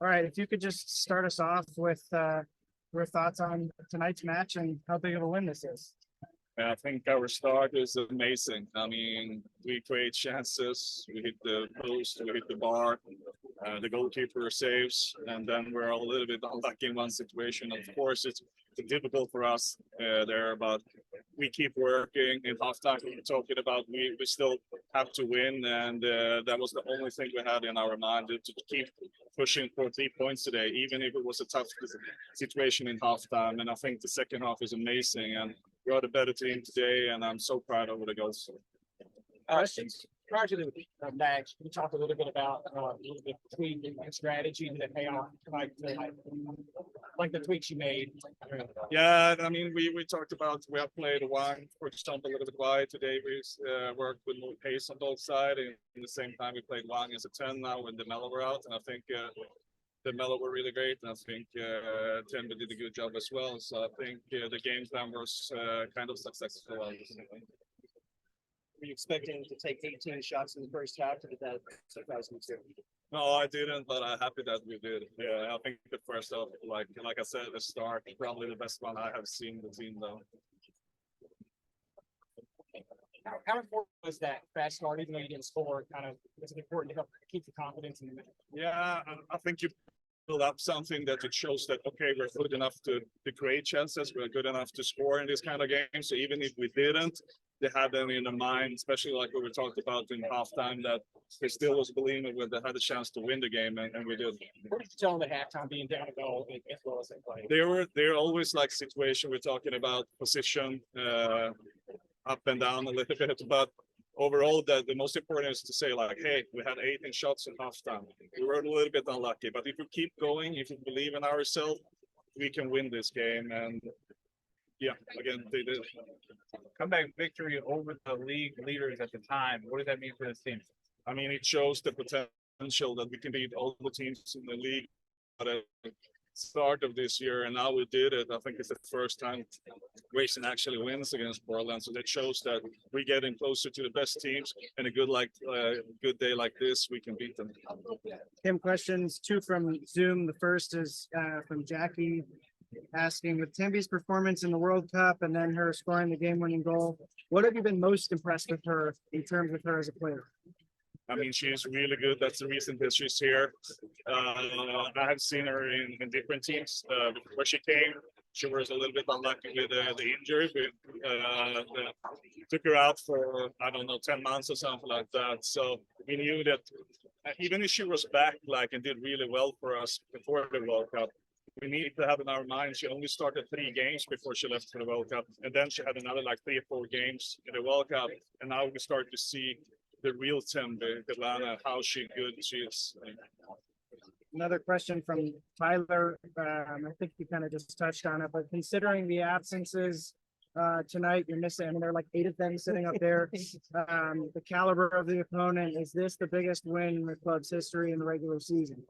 All right, if you could just start us off with your thoughts on tonight's match and how big of a win this is. I think our start is amazing. I mean, we create chances, we hit the post, we hit the bar, the goalkeeper saves, and then we're a little bit unlucky in one situation. Of course, it's difficult for us there, but we keep working. In halftime, we were talking about we still have to win, and that was the only thing we had in our mind to keep pushing for 3 points today, even if it was a tough situation in halftime. And I think the second half is amazing, and we are the better team today, and I'm so proud of the goals. Questions? Prior to the match, we talked a little bit about the tweak and strategy that pay off, like the tweaks you made. Yeah, I mean, we talked about we have played one, for example, a little bit wide. Today we worked with more pace on both sides, and at the same time we played one as a 10 now when the Mello were out, and I think the Mello were really great, and I think Timber did a good job as well. So I think the game plan was kind of successful. Were you expecting to take 18 shots in the first half, or did that surprise you? No, I didn't, but I'm happy that we did. Yeah, I think the first half, like I said at the start, probably the best one I have seen the team though. How important was that fast start, even though you didn't score? Kind of, was it important to help keep the confidence in the middle? Yeah, I think you build up something that it shows that, okay, we're good enough to create chances, we're good enough to score in this kind of game. So even if we didn't, they had them in the mind, especially like we were talked about in halftime, that they still was believing when they had a chance to win the game, and we did. What did you tell them at halftime, being down a goal as well as they played? They're always like situation. We're talking about position, up and down a little bit, but overall, the most important is to say like, hey, we had 18 shots in halftime. We were a little bit unlucky, but if we keep going, if we believe in ourselves, we can win this game. And yeah, again, they did. Comeback victory over the league leaders at the time. What does that mean for this team? I mean, it shows the potential that we can beat all the teams in the league at the start of this year, and now we did it. I think it's the first time Racing actually wins against Portland, so that shows that we're getting closer to the best teams, and a good day like this, we can beat them. Kim, questions, two from Zoom. The first is from Jackie, asking, with Timby's performance in the World Cup and then her scoring the game-winning goal, what have you been most impressed with her in terms of her as a player? I mean, she's really good. That's the reason that she's here. I have seen her in different teams. Before she came, she was a little bit unlucky with the injury. Took her out for, I don't know, 10 months or something like that. So we knew that even if she was back and did really well for us before the World Cup, we needed to have in our mind she only started 3 games before she left for the World Cup, and then she had another 3 or 4 games in the World Cup, and now we start to see the real Timber, Atlanta, how good she is. Another question from Tyler. I think you kind of just touched on it, but considering the absences tonight, you're missing, I mean, there are 8 of them sitting up there. The caliber of the opponent, is this the biggest win in the club's history in the regular season?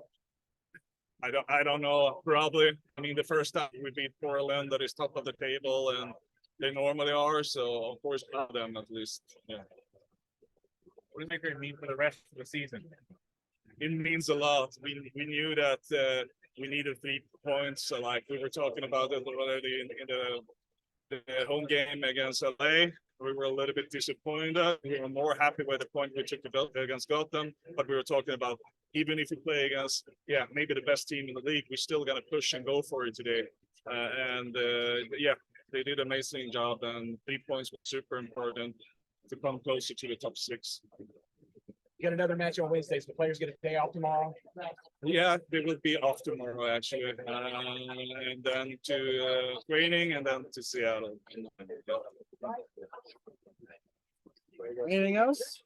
I don't know, probably. I mean, the first time we beat Portland, that is top of the table, and they normally are, so of course, for them at least. Yeah. What does it mean for the rest of the season? It means a lot. We knew that we needed 3 points. So we were talking about it already in the home game against LA. We were a little bit disappointed. We were more happy with the point we took against Gotham. But we were talking about even if we play against, maybe the best team in the league, we're still going to push and go for it today. They did an amazing job. And 3 points were super important to come closer to the top 6. You got another match on Wednesday, so the players get a day off tomorrow. Yeah, they will be off tomorrow actually, and then to training, and then to Seattle. Anything else?